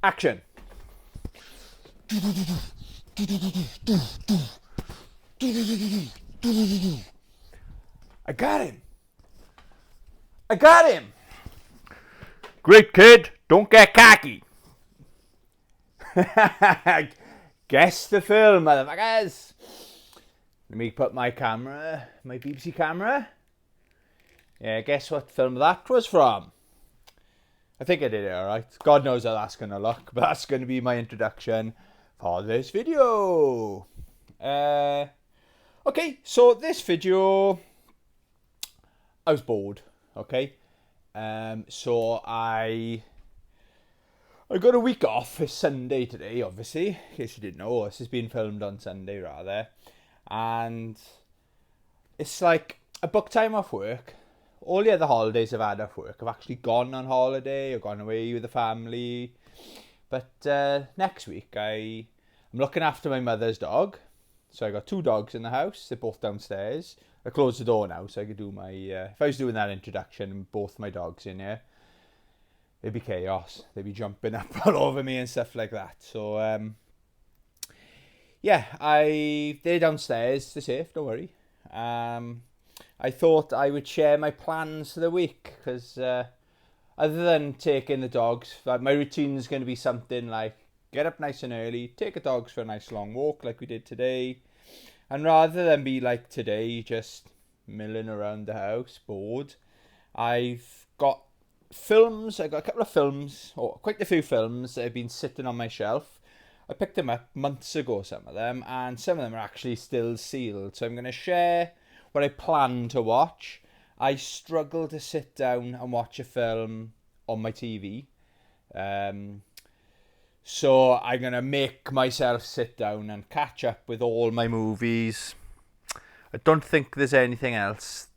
Action. I got him. I got him. Great kid. Don't get cocky. Guess the film, motherfuckers. Let me put my camera, my BBC camera. Yeah, guess what film that was from? I think I did it alright. God knows how that's going to look, but that's going to be my introduction for this video. Okay, so this video, I was bored, okay? So I got a week off. It's Sunday today, obviously, in case you didn't know. This has been filmed on Sunday, rather. And it's like I booked time off work. All the other holidays I've had off work, I've actually gone on holiday or gone away with the family. But next week, I'm looking after my mother's dog. So I got 2 dogs in the house. They're both downstairs. I closed the door now so I could do my... if I was doing that introduction and both my dogs in here, it'd be chaos. They'd be jumping up all over me and stuff like that. So, yeah, they're downstairs. They're safe, don't worry. I thought I would share my plans for the week because other than taking the dogs, my routine is going to be something like get up nice and early, take the dogs for a nice long walk like we did today, and rather than be like today, just milling around the house, bored, I've got films. I got a couple of films, or quite a few films that have been sitting on my shelf. I picked them up months ago, some of them, and some of them are actually still sealed. So I'm going to share what I plan to watch. I struggle to sit down and watch a film on my TV. So I'm going to make myself sit down and catch up with all my movies. I don't think there's anything else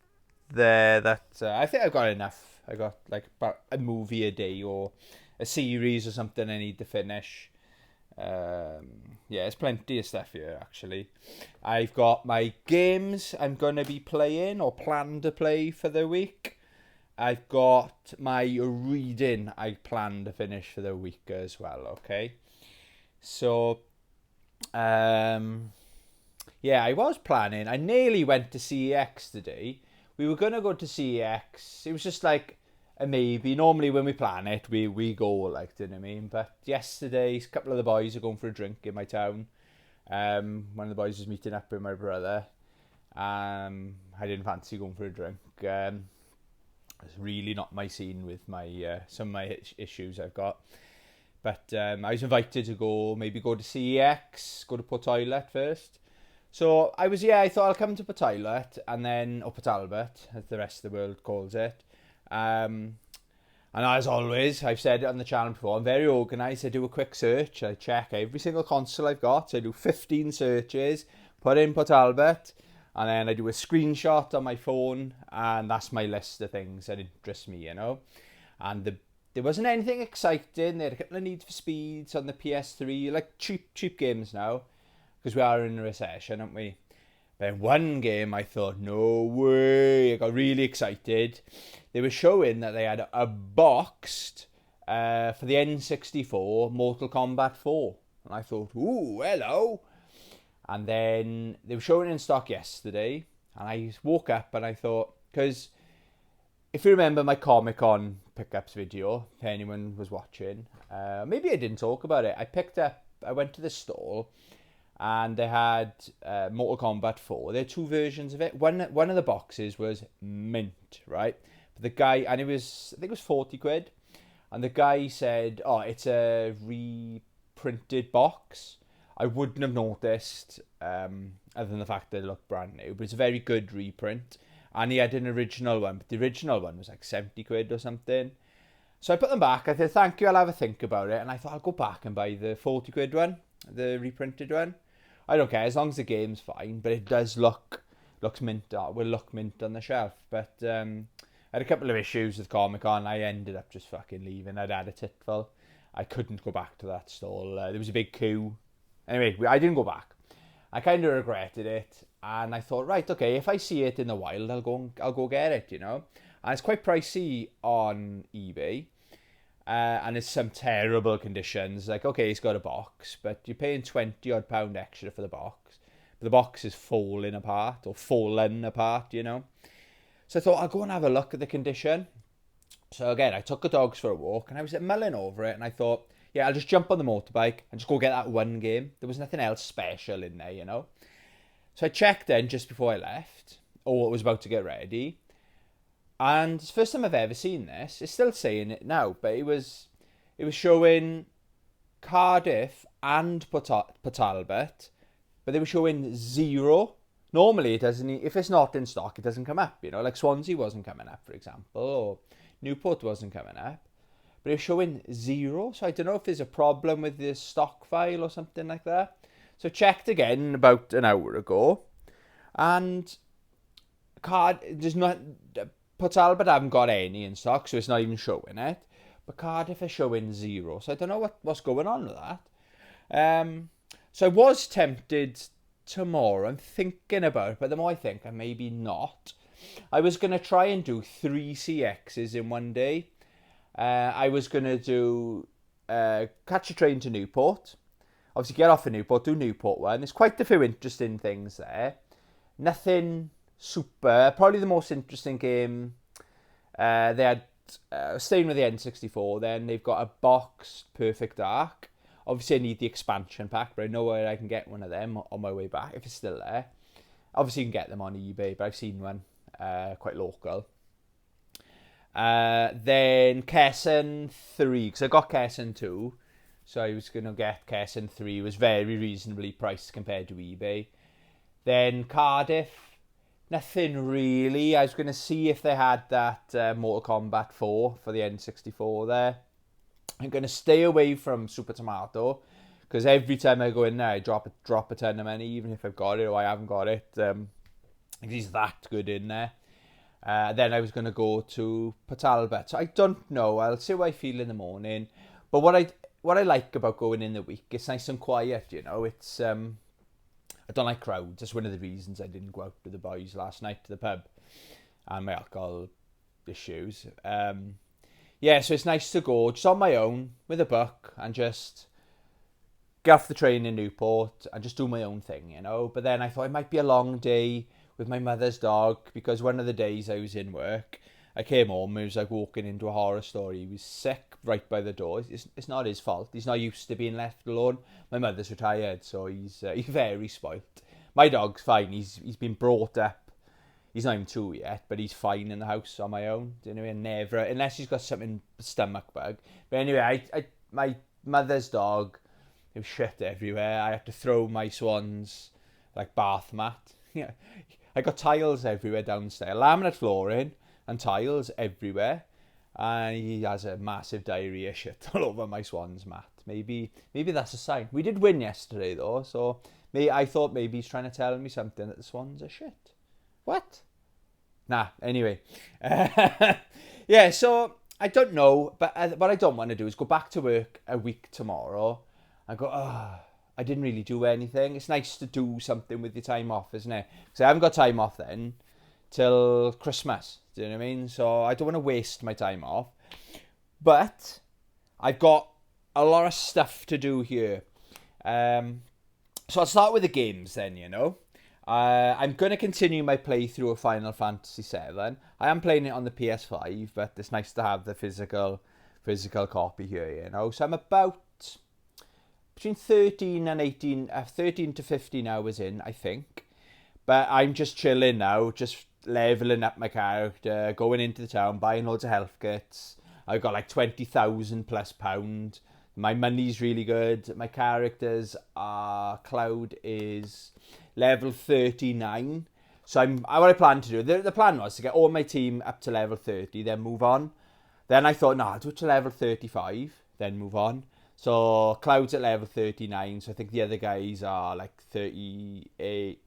there that... I think I've got enough. I got like about a movie a day or a series or something I need to finish. Yeah, there's plenty of stuff here actually. I've got my games I'm going to be playing or plan to play for the week. I've got my reading I plan to finish for the week as well, okay? So, yeah, I was planning. I nearly went to CEX today. We were going to go to CEX. It was just like a maybe. Normally when we plan it, we go, like, do you know what I mean? But yesterday, a couple of the boys are going for a drink in my town. One of the boys was meeting up with my brother. I didn't fancy going for a drink. It's really not my scene with my some of my issues I've got. But I was invited to go to CEX, go to Port Toilet first. So I thought I'll come to Port Toilet and then, or Port Talbot, as the rest of the world calls it. And as always, I've said it on the channel before, I'm very organised. I do a quick search. I check every single console I've got. So I do 15 searches, put in Port Talbot, and then I do a screenshot on my phone, and that's my list of things that interest me, you know. And there wasn't anything exciting. They had a couple of Need for Speeds on the PS3, like cheap games now, because we are in a recession, aren't we? But in one game, I thought, no way. I got really excited. They were showing that they had a boxed for the N64 Mortal Kombat 4. And I thought, ooh, hello. And then they were showing it in stock yesterday. And I woke up and I thought, because if you remember my Comic-Con pickups video, if anyone was watching, maybe I didn't talk about it. I went to the stall and they had Mortal Kombat 4. There are 2 versions of it. One of the boxes was mint, right? But the guy, and I think it was 40 quid. And the guy said, oh, it's a reprinted box. I wouldn't have noticed, other than the fact that it looked brand new. But it's a very good reprint. And he had an original one, but the original one was like 70 quid or something. So I put them back. I said, thank you, I'll have a think about it. And I thought, I'll go back and buy the 40 quid one, the reprinted one. I don't care, as long as the game's fine, but it does looks mint, will look mint on the shelf. But I had a couple of issues with Comic-Con. I ended up just fucking leaving. I'd had a titful. I couldn't go back to that stall. There was a big queue. Anyway, I didn't go back. I kind of regretted it, and I thought, right, okay, if I see it in the wild, I'll go get it, you know. And it's quite pricey on eBay. and it's some terrible conditions. Like, okay, he's got a box, but you're paying £20 extra for the box. But the box is falling apart or fallen apart, you know. So I thought I'll go and have a look at the condition. So again, I took the dogs for a walk and I was mulling over it and I thought, yeah, I'll just jump on the motorbike and just go get that one game. There was nothing else special in there, you know. So I checked in just before I left, or was about to get ready. And it's the first time I've ever seen this. It's still saying it now, but it was showing Cardiff and Port Talbot, but they were showing 0. Normally it doesn't. If it's not in stock, it doesn't come up. You know, like Swansea wasn't coming up, for example, or Newport wasn't coming up, but it was showing 0. So I don't know if there's a problem with the stock file or something like that. So I checked again about an hour ago, and there's not. Port Talbot haven't got any in stock, so it's not even showing it. But Cardiff are showing 0, so I don't know what's going on with that. So I was tempted tomorrow. I'm thinking about it, but the more I think, I maybe not. I was going to try and do 3 CXs in one day. I was going to do catch a train to Newport. Obviously, get off at Newport, do Newport one. There's quite a few interesting things there. Nothing super. Probably the most interesting game. They had staying with the N64. Then they've got a boxed Perfect Dark. Obviously, I need the expansion pack, but I know where I can get one of them on my way back if it's still there. Obviously, you can get them on eBay, but I've seen one quite local. Then Kesson 3, because I got Kesson 2, so I was going to get Kesson 3. It was very reasonably priced compared to eBay. Then Cardiff, nothing really. I was going to see if they had that Mortal Kombat 4 for the N64 there. I'm going to stay away from Super Tomato, because every time I go in there, I drop a ton of money, even if I've got it or I haven't got it. He's that good in there. Then I was going to go to Port Talbot. So I don't know. I'll see how I feel in the morning. But what I like about going in the week, it's nice and quiet, you know. It's I don't like crowds. That's one of the reasons I didn't go out with the boys last night to the pub, and my alcohol issues. Yeah, so it's nice to go just on my own with a book and just get off the train in Newport and just do my own thing, you know. But then I thought it might be a long day with my mother's dog, because one of the days I was in work, I came home and it was like walking into a horror story. He was sick right by the door. It's not his fault. He's not used to being left alone. My mother's retired, so he's very spoilt. My dog's fine. He's been brought up. He's not even 2 yet, but he's fine in the house on my own. You know, and never, unless he's got something stomach bug. But anyway, my mother's dog, it was shit everywhere. I had to throw my Swan's like bath mat. Yeah, I got tiles everywhere downstairs, laminate flooring and tiles everywhere, and he has a massive diarrhea shit all over my Swan's mat. Maybe that's a sign. We did win yesterday though, so I thought maybe he's trying to tell me something, that the Swans are shit. What? Nah, anyway. Yeah, so I don't know, but what I don't want to do is go back to work a week tomorrow and go, I didn't really do anything. It's nice to do something with your time off, isn't it? Because I haven't got time off then till Christmas. Do you know what I mean? So I don't want to waste my time off. But I've got a lot of stuff to do here. So I'll start with the games then, you know. I'm going to continue my playthrough of Final Fantasy VII. I am playing it on the PS5, but it's nice to have the physical copy here, you know. So I'm about between 13 to 15 hours in, I think. But I'm just chilling now, just leveling up my character, going into the town, buying loads of health kits. I've got like £20,000+. My money's really good. My characters are, Cloud is level 39. So what I plan to do, the plan was to get all my team up to level 30, then move on. Then I thought, no, I'll do it to level 35, then move on. So Cloud's at level 39, so I think the other guys are like 38,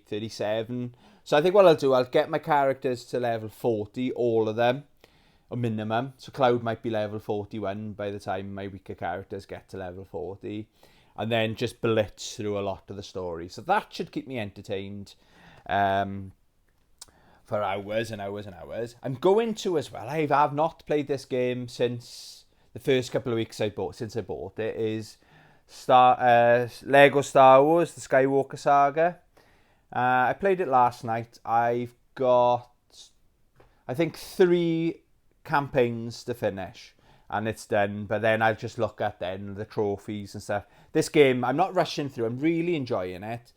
37. So I think what I'll do, I'll get my characters to level 40, all of them, a minimum. So Cloud might be level 41 by the time my weaker characters get to level 40. And then just blitz through a lot of the story. So that should keep me entertained for hours and hours and hours. I'm going to as well. I have not played this game since the first couple of weeks since I bought it is Lego Star Wars, the Skywalker Saga. I played it last night. I've got, I think, 3 campaigns to finish, and it's done. But then I'll just look at then the trophies and stuff. This game, I'm not rushing through. I'm really enjoying it.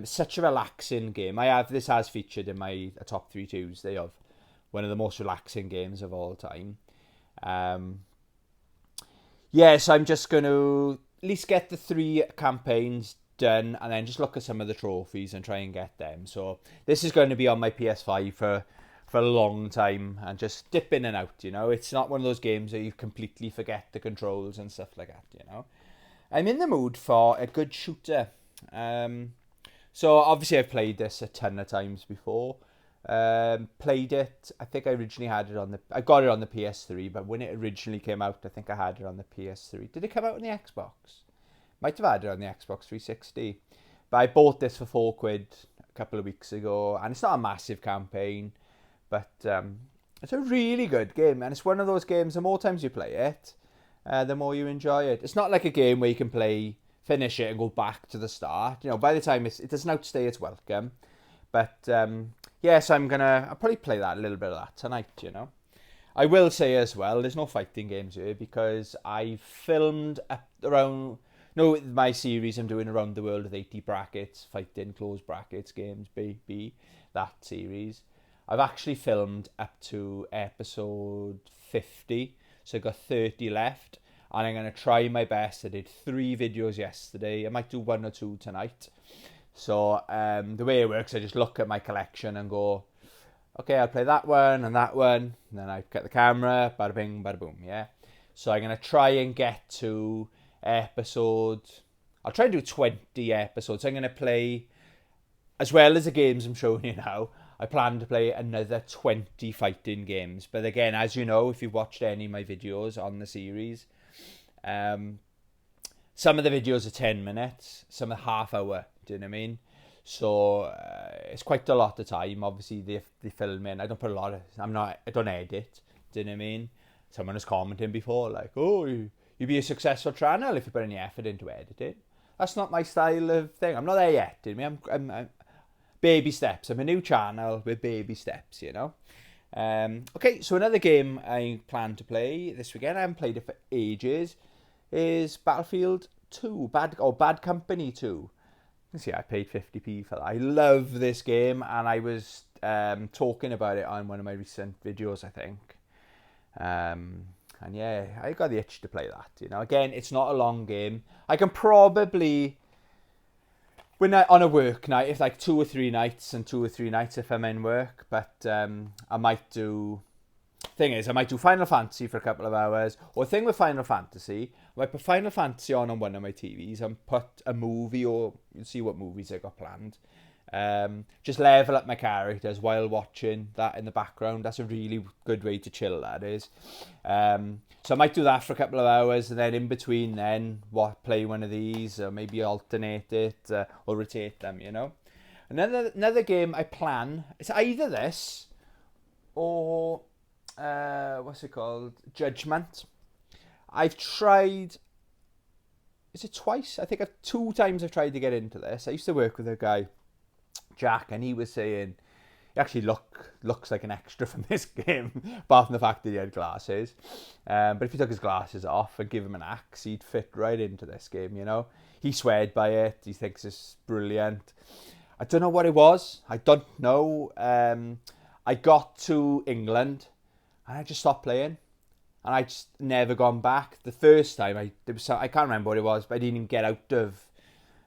Such a relaxing game. This has featured in my top 3 Tuesday of one of the most relaxing games of all time. So I'm just going to at least get the 3 campaigns done, and then just look at some of the trophies and try and get them. So this is going to be on my PS5 for a long time, and just dip in and out, you know. It's not one of those games where you completely forget the controls and stuff like that, you know. I'm in the mood for a good shooter. So obviously I've played this a ton of times before. Played it, I think I originally had it I got it on the PS3, but when it originally came out, I think I had it on the PS3. Did it come out on the Xbox? Might have had it on the Xbox 360. But I bought this for £4 a couple of weeks ago, and it's not a massive campaign, but it's a really good game, and it's one of those games, the more times you play it, the more you enjoy it. It's not like a game where you can finish it and go back to the start. You know, by the time it doesn't outstay its welcome. But so I'll probably play that, a little bit of that tonight, you know. I will say as well, there's no fighting games here because I filmed my series I'm doing around the world with 80 brackets, fighting, close brackets games, baby, that series. I've actually filmed up to episode 50, so I've got 30 left, and I'm going to try my best. I did 3 videos yesterday. I might do 1 or 2 tonight. So the way it works, I just look at my collection and go, okay, I'll play that one, and then I get the camera, bada bing, bada boom, yeah? So I'm going to try and get to I'll try and do 20 episodes. I'm going to play, as well as the games I'm showing you now, I plan to play another 20 fighting games. But again, as you know, if you've watched any of my videos on the series, some of the videos are 10 minutes, some are half hour, do you know what I mean? So it's quite a lot of time. Obviously, they film in. I don't put I don't edit, do you know what I mean? Someone was commenting before, like, oh, you'd be a successful channel if you put any effort into editing. That's not my style of thing. I'm not there yet, do you know what I mean? I'm baby steps. I'm a new channel with baby steps, you know. Okay, so another game I plan to play this weekend, I haven't played it for ages, is Battlefield 2, Bad Company 2. You can see I paid 50p for that. I love this game, and I was talking about it on one of my recent videos, I think. And yeah, I got the itch to play that, you know. Again, it's not a long game. I can probably, on a work night, if like 2 or 3 nights if I'm in work, but I might do Final Fantasy for a couple of hours. Or the thing with Final Fantasy, I might put Final Fantasy on one of my TVs and put a movie, or you'll see what movies I got planned. Just level up my characters while watching that in the background. That's a really good way to chill, that is. So I might do that for a couple of hours, and then in between then play one of these, or maybe alternate it or rotate them, you know. Another game I plan, it's either this or what's it called? Judgment. I've tried, is it twice? I think 2 times I've tried to get into this. I used to work with a guy, Jack, and he was saying he actually looks like an extra from this game, apart from the fact that he had glasses. But if he took his glasses off and give him an axe, he'd fit right into this game, you know. He sweared by it. He thinks it's brilliant. I don't know what it was. I don't know. I got to England and I just stopped playing. And I just never gone back. The first time, I can't remember what it was, but I didn't even get out of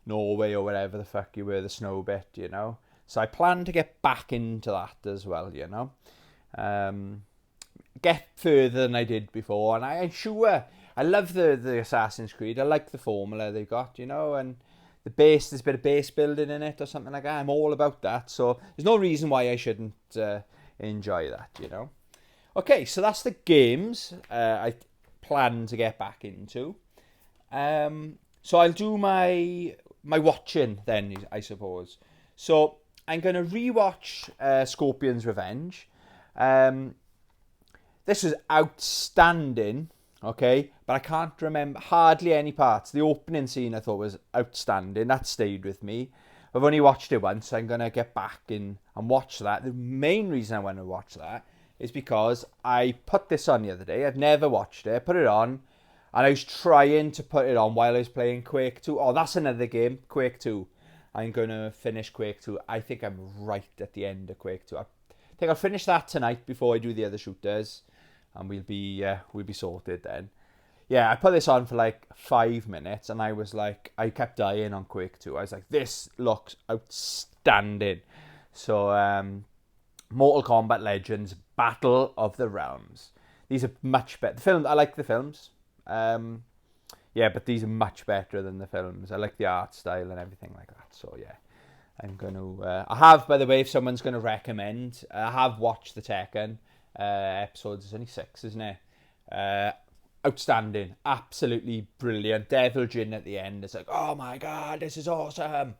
Norway or wherever the fuck you were, the snow bit, you know. So I plan to get back into that as well, you know. Get further than I did before. And I'm sure, I love the Assassin's Creed. I like the formula they got, you know. And there's a bit of base building in it or something like that. I'm all about that. So there's no reason why I shouldn't enjoy that, you know. Okay, so that's the games I plan to get back into. So I'll do my watching then, I suppose. So I'm going to rewatch Scorpion's Revenge. This was outstanding. okay? But I can't remember hardly any parts. The opening scene I thought was outstanding. That stayed with me. I've only watched it once, so I'm going to get back in and watch that. The main reason I want to watch that is because I put this on the other day. I've never watched it. I put it on, and I was trying to put it on while I was playing Quake 2. Oh, that's another game, Quake 2. I'm going to finish Quake 2. I think I'm right at the end of Quake 2. I think I'll finish that tonight before I do the other shooters, and we'll be sorted then. Yeah, I put this on for like 5 minutes, and I was like, I kept dying on Quake 2. I was like, this looks outstanding. So, Mortal Kombat Legends, Battle of the Realms. These are much better. The film, I like the films. Yeah, but these are much better than the films. I like the art style and everything like that. So yeah, I'm going to... I have, by the way, if someone's going to recommend, I have watched the Tekken episodes. There's only 6, isn't it? Outstanding. Absolutely brilliant. Devil Jin at the end. It's like, oh my God, this is awesome.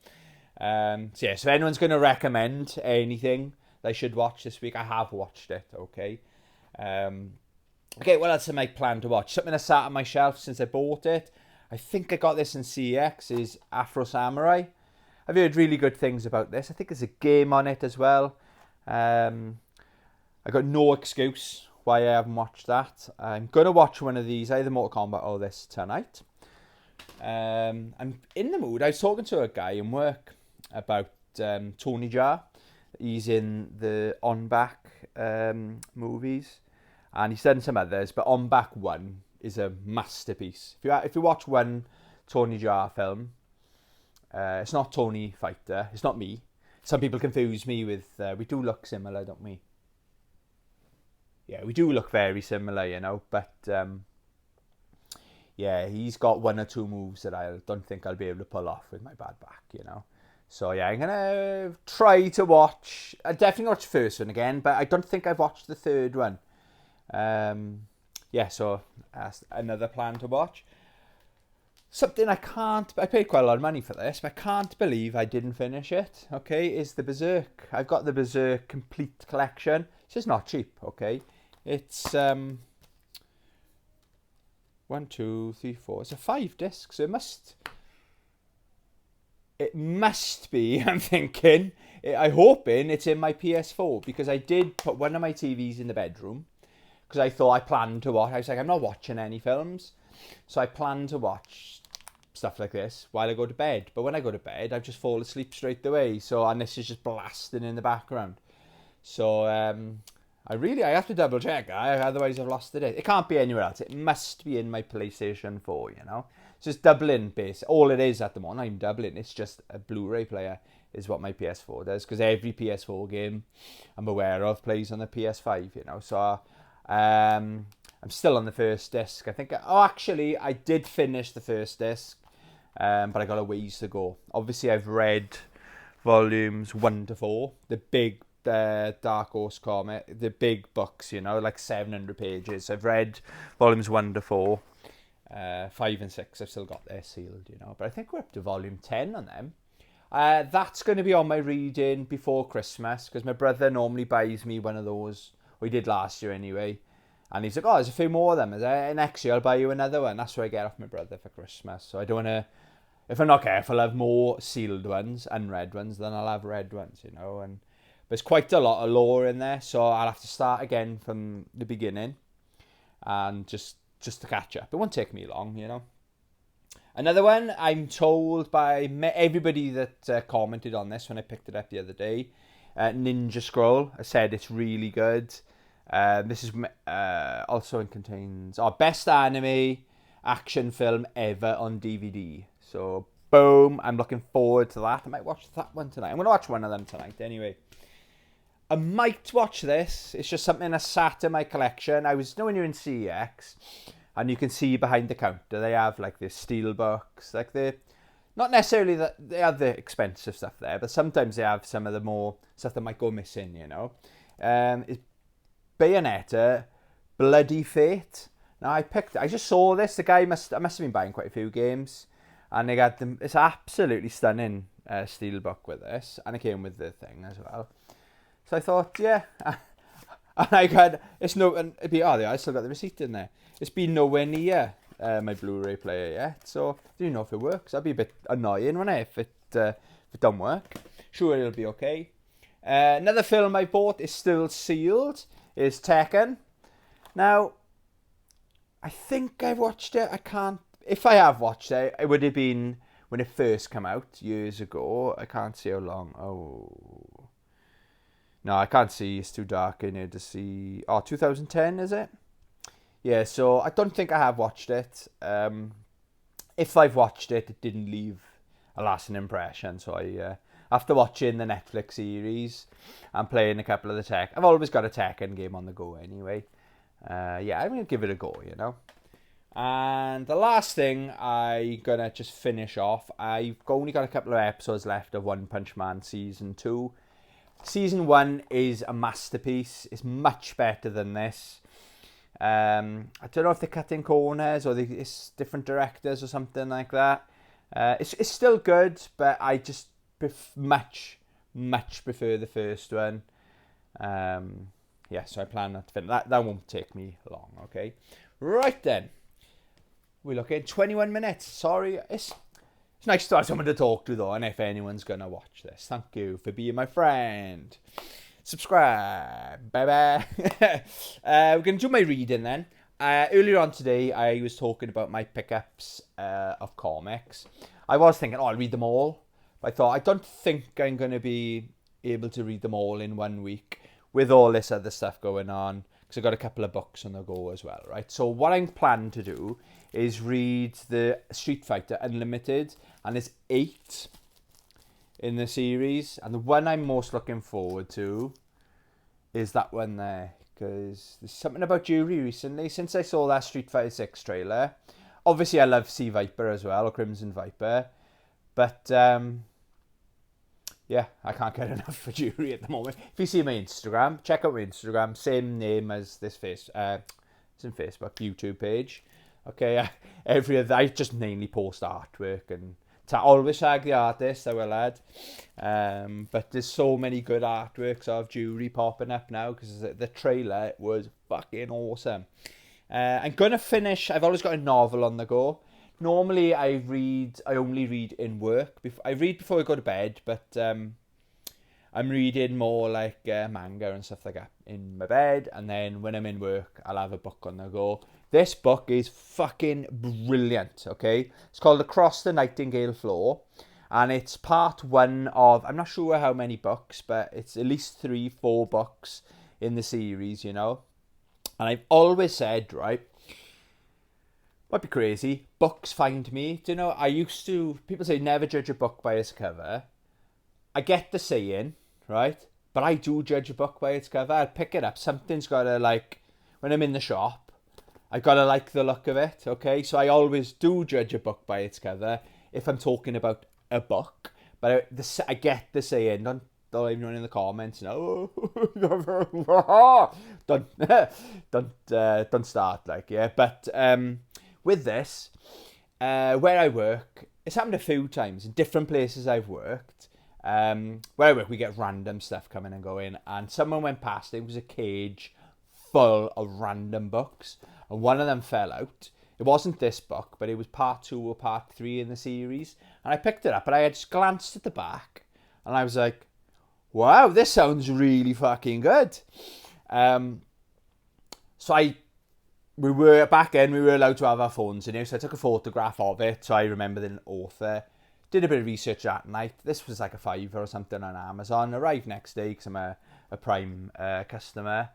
So yeah, so if anyone's going to recommend anything they should watch this week, I have watched it, okay? Okay, what else am I planning to watch? Something I sat on my shelf since I bought it. I think I got this in CX, is Afro Samurai. I've heard really good things about this. I think there's a game on it as well. I got no excuse why I haven't watched that. I'm going to watch one of these, either Mortal Kombat or this tonight. I'm in the mood. I was talking to a guy in work about Tony Jaa. He's in the On Back movies. And he's done some others, but On Back 1 is a masterpiece. If you watch one Tony Jaa film, it's not Tony Fighter, it's not me. Some people confuse me with, we do look similar, don't we? Yeah, we do look very similar, you know, but yeah, he's got 1 or 2 moves that I don't think I'll be able to pull off with my bad back, you know. So yeah, I'm going to try to watch, I definitely watch the first one again, but I don't think I've watched the third one. Yeah, so that's another plan to watch. Something I paid quite a lot of money for this, but I can't believe I didn't finish it, okay, is the Berserk. I've got the Berserk complete collection. It's just not cheap, okay. It's 1, 2, 3, 4. It's a 5 disc, so it must be, I'm thinking, I'm hoping it's in my PS4, because I did put one of my TVs in the bedroom, because I thought I planned to watch. I was like, I'm not watching any films, so I plan to watch stuff like this while I go to bed. But when I go to bed, I just fall asleep straight away. So, and this is just blasting in the background. So I have to double check. Otherwise I've lost it. It can't be anywhere else. It must be in my PlayStation 4, you know. It's just doubling base. All it is at the moment, I'm doubling. It's just a Blu-ray player is what my PS4 does, because every PS4 game I'm aware of plays on the PS5, you know. So I'm still on the first disc. I think. Oh, actually, I did finish the first disc, but I got a ways to go. Obviously, I've read volumes 1 to 4, the big Dark Horse comic, the big books, you know, like 700 pages. I've read volumes 1 to 4. 5 and 6, I've still got there sealed, you know. But I think we're up to volume 10 on them. That's going to be on my reading before Christmas, because my brother normally buys me one of those. We did last year anyway. And he's like, oh, there's a few more of them. Next year I'll buy you another one. That's what I get off my brother for Christmas. So I don't want to... If I'm not careful, I'll have more sealed ones, unread ones, than I'll have read ones, you know. But there's quite a lot of lore in there, so I'll have to start again from the beginning. And just to catch up. It won't take me long, you know. Another one, I'm told by everybody that commented on this when I picked it up the other day, Ninja Scroll, I said it's really good. This is also contains our best anime action film ever on DVD. So, boom, I'm looking forward to that. I might watch that one tonight. I'm going to watch one of them tonight anyway. I might watch this. It's just something that sat in my collection. I was when you're in CEX, and you can see behind the counter, they have like this steel books, like not necessarily that they have the expensive stuff there, but sometimes they have some of the more stuff that might go missing, you know. It's Bayonetta, Bloody Fate. Now I just saw this. The guy must have been buying quite a few games, and they got them. It's absolutely stunning steel book with this, and it came with the thing as well. So I thought, yeah, and I got I still got the receipt in there. it's been nowhere near my Blu-ray player yet, so I don't know if it works. That'd be a bit annoying, wouldn't it, if it don't work. Sure, it'll be okay. Another film I bought is still sealed, is Tekken. Now, I think I've watched it. I can't... If I have watched it, it would have been when it first came out years ago. I can't see how long. Oh. No, I can't see. It's too dark in here to see. Oh, 2010, is it? Yeah, so I don't think I have watched it. If I've watched it, it didn't leave a lasting impression. So after watching the Netflix series and playing a couple of the Tekken, I've always got a Tekken game on the go anyway. Yeah, I'm going to give it a go, you know. And the last thing I'm going to just finish off, I've only got a couple of episodes left of One Punch Man Season 2. Season 1 is a masterpiece. It's much better than this. I don't know if they're cutting corners or it's different directors or something like that. It's still good, but I just much prefer the first one. Yeah, so I plan not to finish. That won't take me long, okay? Right then. We're looking 21 minutes. Sorry, it's nice to have someone to talk to though, and if anyone's going to watch this, thank you for being my friend. Subscribe. Bye-bye. We're going to do my reading then. Earlier on today, I was talking about my pickups of comics. I was thinking, I'll read them all. But I thought, I don't think I'm going to be able to read them all in 1 week with all this other stuff going on, because I've got a couple of books on the go as well, right? So what I'm planning to do is read the Street Fighter Unlimited, and there's 8 in the series, and the one I'm most looking forward to is that one there, because there's something about Yuri recently, since I saw that Street Fighter 6 trailer. Obviously I love Sea Viper as well, or Crimson Viper, but yeah, I can't get enough for Yuri at the moment. If you see my Instagram, check out my Instagram, same name as this it's in Facebook, YouTube page. Okay, I just mainly post artwork and always tag the artist, I will add. But there's so many good artworks of Yuri popping up now because the trailer was fucking awesome. I'm going to finish, I've always got a novel on the go. Normally I only read in work. I read before I go to bed, but I'm reading more like manga and stuff like that in my bed, and then when I'm in work, I'll have a book on the go. This book is fucking brilliant, okay? It's called Across the Nightingale Floor, and it's part 1 of, I'm not sure how many books, but it's at least 3-4 books in the series, you know? And I've always said, right, might be crazy, books find me. Do you know, people say never judge a book by its cover. I get the saying, right? But I do judge a book by its cover. I'll pick it up. Something's got to, like, when I'm in the shop, I've got to like the look of it, okay? So I always do judge a book by its cover if I'm talking about a book. But I get the saying, don't even in the comments, no. don't start, like, yeah. But with this, where I work, it's happened a few times in different places I've worked. Where I work, we get random stuff coming and going, and someone went past, it was a cage full of random books, and one of them fell out. It wasn't this book, but it was part 2 or part 3 in the series, and I picked it up, and I had just glanced at the back, and I was like, wow, this sounds really fucking good. So we were allowed to have our phones in here, so I took a photograph of it, so I remember the author. Did a bit of research that night. This was like a $5 or something on Amazon. Arrived next day because I'm a Prime customer.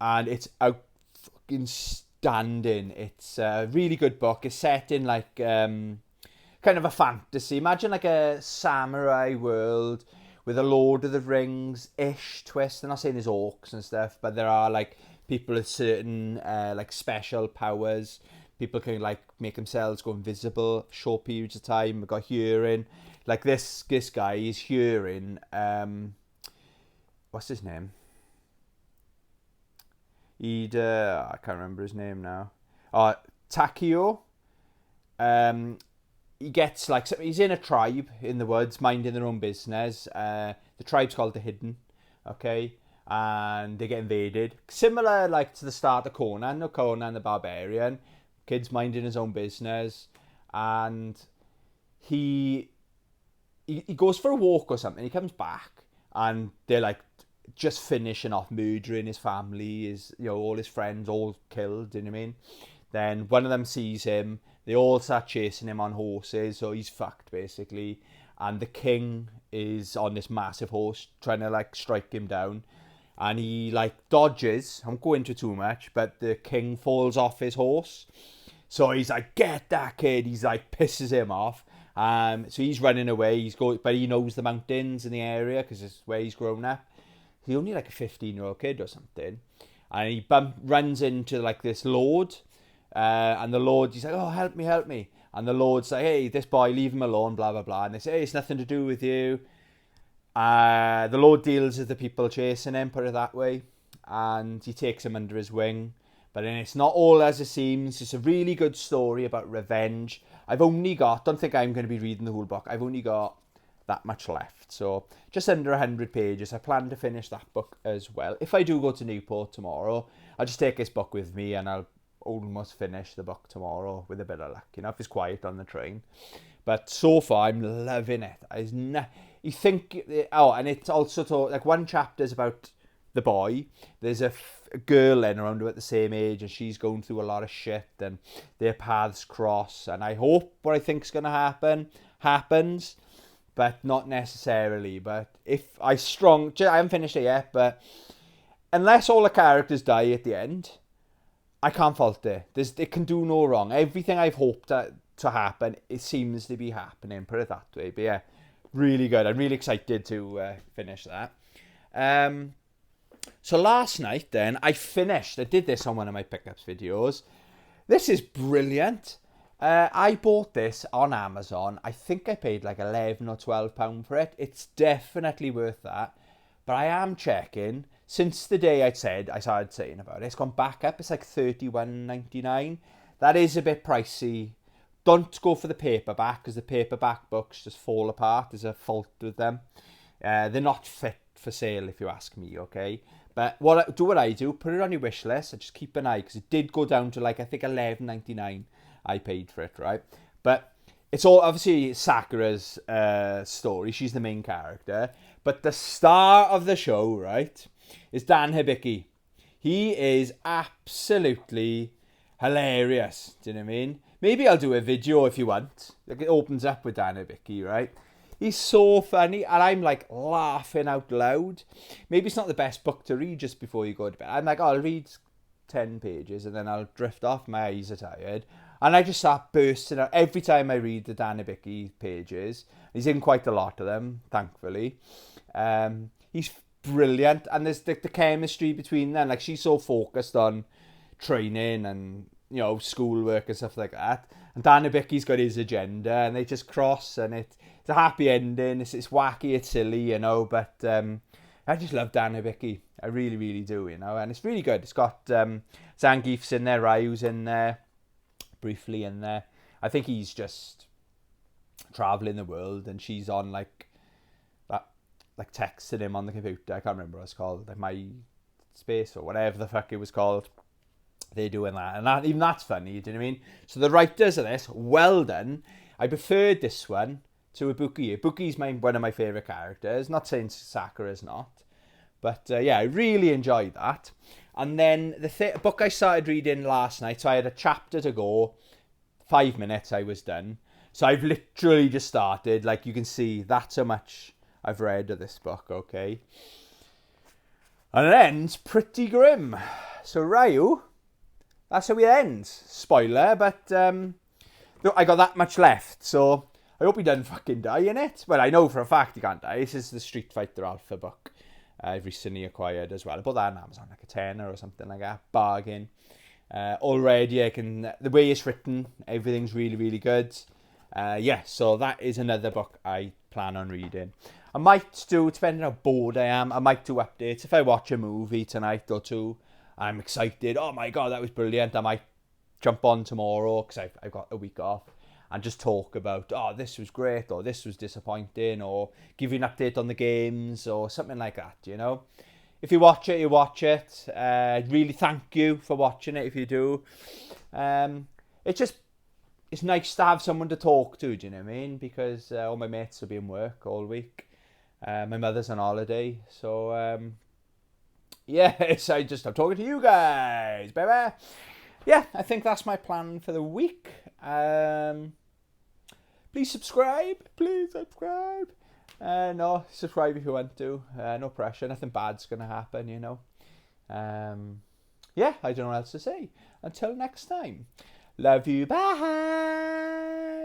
And it's out fucking standing. It's a really good book. It's set in like kind of a fantasy. Imagine like a samurai world with a Lord of the Rings-ish twist. I'm not saying there's orcs and stuff, but there are like people with certain like special powers. People can like make themselves go invisible short periods of time. We've got hearing. Like this guy is hearing. What's his name? I can't remember his name now. Takio. He gets like, he's in a tribe in the woods, minding their own business. The tribe's called the Hidden. Okay. and they get invaded. Similar like to the start of Conan, or Conan the Barbarian. Kid's minding his own business, and he goes for a walk or something. He comes back, and they're like just finishing off murdering his family, all his friends all killed. You know what I mean? Then one of them sees him. They all start chasing him on horses, so he's fucked basically. And the king is on this massive horse trying to like strike him down, and he like dodges. I won't go into too much, but the king falls off his horse. So he's like, get that kid. He's like, pisses him off. So he's running away. But he knows the mountains in the area because it's where he's grown up. He's only like a 15-year-old kid or something. And he runs into like this lord. And the lord, he's like, oh, help me. And the lord's like, hey, this boy, leave him alone, blah, blah, blah. And they say, hey, it's nothing to do with you. The lord deals with the people chasing him, put it that way. And he takes him under his wing. But then it's not all as it seems. It's a really good story about revenge. Don't think I'm going to be reading the whole book. I've only got that much left. So just under 100 pages. I plan to finish that book as well. If I do go to Newport tomorrow, I'll just take this book with me and I'll almost finish the book tomorrow with a bit of luck. If it's quiet on the train. But so far, I'm loving it. And it's also like one chapter is about the boy. There's a girl then around her at the same age, and she's going through a lot of shit, and their paths cross. And I hope what I think's going to happen happens, but not necessarily. But I haven't finished it yet, but unless all the characters die at the end, I can't fault it. It can do no wrong. Everything I've hoped to happen, it seems to be happening. Put it that way. But yeah, really good. I'm really excited to finish that. So last night then, I did this on one of my pickups videos. This is brilliant. I bought this on Amazon. I think I paid like £11 or £12 for it. It's definitely worth that. But I am checking. Since the day I started saying about it, it's gone back up. It's like $31.99. That is a bit pricey. Don't go for the paperback, because the paperback books just fall apart. There's a fault with them. They're not fit for sale, if you ask me, okay? But what I do, put it on your wish list and just keep an eye, because it did go down to like, I think $11.99 I paid for it, right? But it's all obviously Sakura's story. She's the main character. But the star of the show, right, is Dan Hibiki. He is absolutely hilarious. Do you know what I mean? Maybe I'll do a video if you want. Like, it opens up with Dan Hibiki, right? He's so funny, and I'm like laughing out loud. Maybe it's not the best book to read just before you go to bed. I'm like, I'll read 10 pages and then I'll drift off. My eyes are tired. And I just start bursting out every time I read the Dan Hibiki pages. He's in quite a lot of them, thankfully. He's brilliant, and there's the chemistry between them. Like, she's so focused on training and, schoolwork and stuff like that. And Dan Hibiki's got his agenda, and they just cross, and it's a happy ending. It's wacky, it's silly, but I just love Dan Hibiki. I really, really do, and it's really good. It's got Zangief's in there, Ryu's in there, briefly in there. I think he's just traveling the world, and she's on like texting him on the computer. I can't remember what it's called, like My Space or whatever the fuck it was called. They're doing that, and even that's funny. Do you know what I mean? So the writers of this, well done. I preferred this one to Ibuki. Ibuki's one of my favourite characters. Not saying Sakura's not, but I really enjoyed that. And then the book I started reading last night, so I had a chapter to go. 5 minutes, I was done. So I've literally just started. Like, you can see, that's how much I've read of this book, okay? And it ends pretty grim. So Ryu, that's how it ends. Spoiler, but I got that much left, so I hope he doesn't fucking die in it. Well, I know for a fact he can't die. This is the Street Fighter Alpha book I've recently acquired as well. I bought that on Amazon, like a tenner or something like that. Bargain. Already, the way it's written, everything's really, really good. So that is another book I plan on reading. I might do, depending on how bored I am, I might do updates. If I watch a movie tonight or two, I'm excited. Oh my God, that was brilliant. I might jump on tomorrow, because I've got a week off, and just talk about, this was great, or this was disappointing, or give you an update on the games, or something like that, if you watch it, you watch it. Really thank you for watching it if you do. It's nice to have someone to talk to, do you know what I mean? Because all my mates will be in work all week. My mother's on holiday, so yes, I'm talking to you guys, baby. Yeah, I think that's my plan for the week. Please subscribe. Please subscribe. No, subscribe if you want to. No pressure. Nothing bad's going to happen, you know. Yeah, I don't know what else to say. Until next time. Love you. Bye.